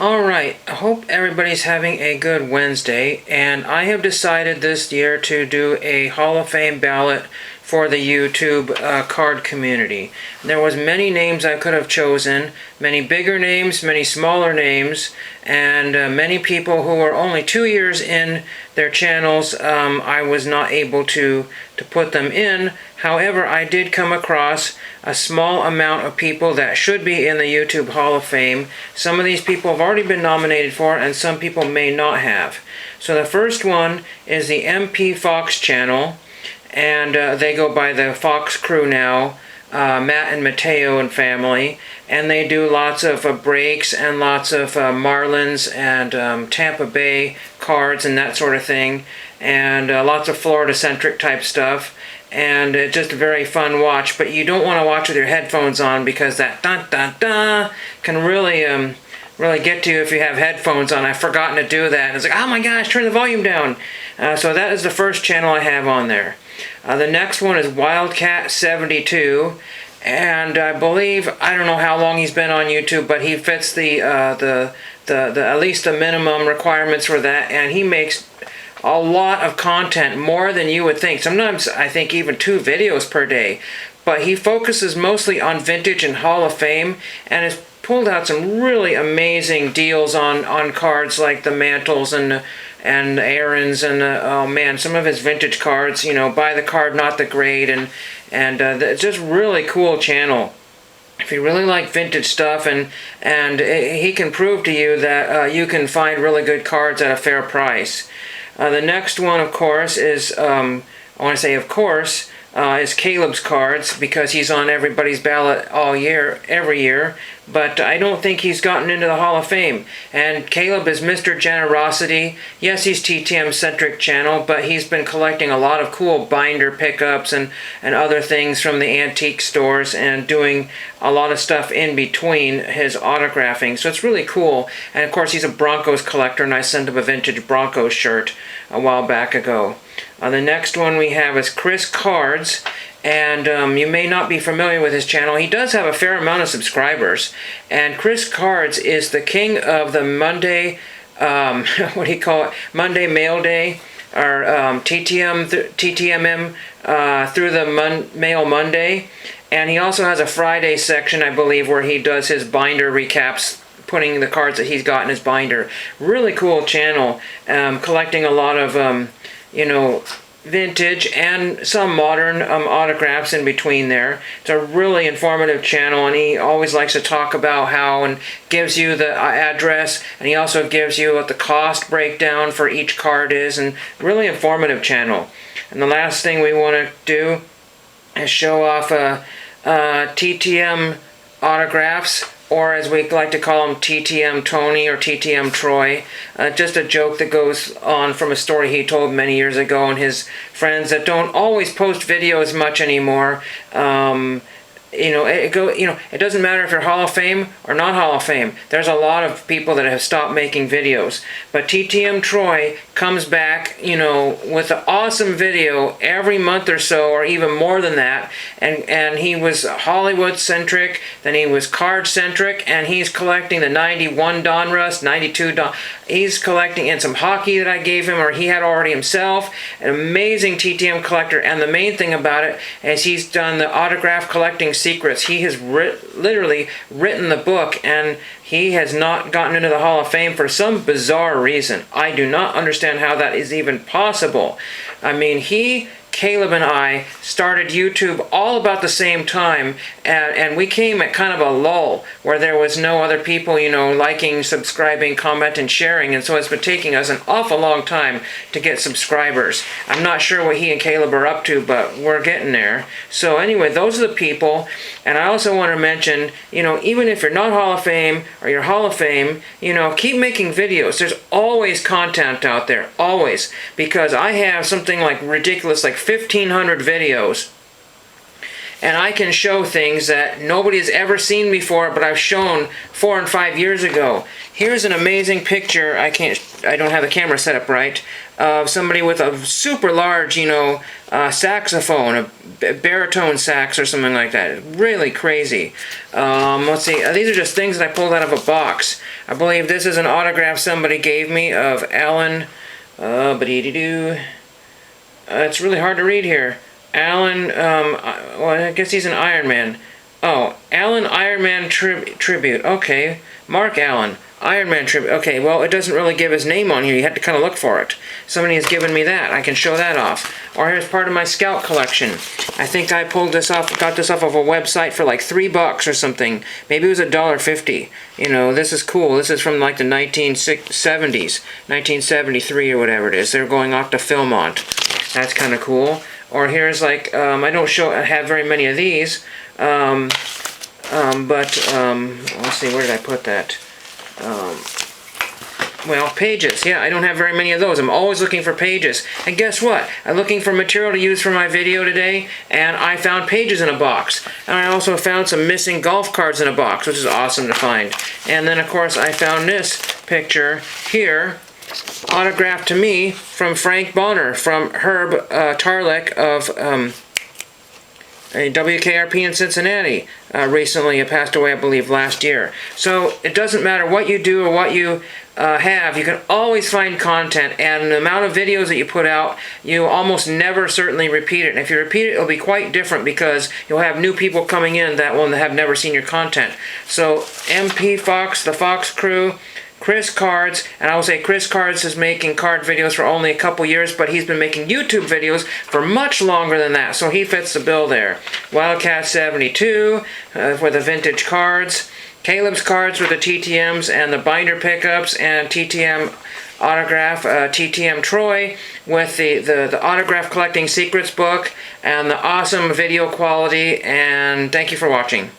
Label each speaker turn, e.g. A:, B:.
A: Alright, I hope everybody's having a good Wednesday, and I have decided this year to do a Hall of Fame ballot for the YouTube card community. There was many names I could have chosen, many bigger names, many smaller names, and many people who are only 2 years in their channels. I was not able to put them in. However, I did come across a small amount of people that should be in the YouTube Hall of Fame. Some of these people have already been nominated for, and some people may not have. So the first one is the MP Fox channel, and they go by the Fox crew now, Matt and Mateo and family, and they do lots of breaks and lots of Marlins and Tampa Bay cards and that sort of thing, and lots of Florida-centric type stuff. And it's just a very fun watch, but you don't want to watch with your headphones on because that dun-dun-dun can really get to you if you have headphones on. I've forgotten to do that. And it's like, oh my gosh, turn the volume down. So that is the first channel I have on there. The next one is Wildcat72, and I believe, I don't know how long he's been on YouTube, but he fits the at least the minimum requirements for that, and he makes a lot of content, more than you would think. Sometimes I think even 2 videos per day. But he focuses mostly on vintage and Hall of Fame, and has pulled out some really amazing deals on cards like the Mantles and Aaron's, and oh man, some of his vintage cards, you know, buy the card, not the grade, and it's just really cool channel. If you really like vintage stuff, and he can prove to you that you can find really good cards at a fair price. The next one, of course, is, I want to say of course, is Caleb's cards, because he's on everybody's ballot all year, every year, but I don't think he's gotten into the Hall of Fame. And Caleb is Mr. Generosity. Yes, he's TTM-centric channel, but he's been collecting a lot of cool binder pickups and other things from the antique stores, and doing a lot of stuff in between his autographing. So it's really cool. And of course, he's a Broncos collector, and I sent him a vintage Broncos shirt a while back ago. The next one we have is Chris Cards, and you may not be familiar with his channel. He does have a fair amount of subscribers, and Chris Cards is the king of the Monday, what do you call it, Monday Mail Day, or TTMM through the Mail Monday, and he also has a Friday section, I believe, where he does his binder recaps, putting the cards that he's got in his binder. Really cool channel, collecting a lot of you know, vintage and some modern autographs in between there. It's a really informative channel, and he always likes to talk about how, and gives you the address, and he also gives you what the cost breakdown for each card is, and really informative channel. And the last thing we want to do is show off TTM autographs, or as we like to call him, TTM Tony or TTM Troy. Just a joke that goes on from a story he told many years ago, and his friends that don't always post videos much anymore. It doesn't matter if you're Hall of Fame or not Hall of Fame. There's a lot of people that have stopped making videos. But TTM Troy comes back, you know, with an awesome video every month or so, or even more than that. And he was Hollywood-centric, then he was card-centric, and he's collecting the 91 Donruss, 92 Don. He's collecting, and some hockey that I gave him, or he had already himself. An amazing TTM collector, and the main thing about it is he's done the autograph collecting secrets. He has literally written the book, and he has not gotten into the Hall of Fame for some bizarre reason. I do not understand how that is even possible. I mean, Caleb and I started YouTube all about the same time, and we came at kind of a lull where there was no other people, you know, liking, subscribing, commenting, sharing, and so it's been taking us an awful long time to get subscribers. I'm not sure what he and Caleb are up to, but we're getting there. So anyway, those are the people, and I also want to mention, you know, even if you're not Hall of Fame or you're Hall of Fame, you know, keep making videos. There's always content out there, always, because I have something like ridiculous, like 1,500 videos, and I can show things that nobody has ever seen before, but I've shown 4 and 5 years ago. Here's an amazing picture. I don't have the camera set up right, of somebody with a super large, saxophone, a baritone sax or something like that. Really crazy. Let's see. These are just things that I pulled out of a box. I believe this is an autograph somebody gave me of Alan. It's really hard to read here. Alan, well, I guess he's an Iron Man. Oh, Alan Iron Man tribute. Okay, Mark Allen, Iron Man tribute. Okay, well, it doesn't really give his name on here. You have to kind of look for it. Somebody has given me that. I can show that off. Or here's part of my Scout collection. I think I pulled this off, got this off of a website for like $3 or something. Maybe it was $1.50. This is cool. This is from like the 1970s, 1973 or whatever it is. They're going off to Philmont. That's kind of cool. Or here's like, I don't have very many of these, let's see, where did I put that? Well, pages. Yeah, I don't have very many of those. I'm always looking for pages. And guess what? I'm looking for material to use for my video today, and I found pages in a box. And I also found some missing golf cards in a box, which is awesome to find. And then, of course, I found this picture here, autographed to me from Frank Bonner, from Herb Tarlick of WKRP in Cincinnati. Recently, it passed away, I believe, last year. So it doesn't matter what you do or what you have, you can always find content, and the amount of videos that you put out, you almost never certainly repeat it. And if you repeat it, it'll be quite different because you'll have new people coming in that will have never seen your content. So MP Fox, the Fox crew, Chris Cards, and I will say Chris Cards is making card videos for only a couple years, but he's been making YouTube videos for much longer than that, so he fits the bill there. Wildcat 72 for the vintage cards, Caleb's Cards with the TTMs and the binder pickups, and TTM autograph, TTM Troy with the autograph collecting secrets book and the awesome video quality, and thank you for watching.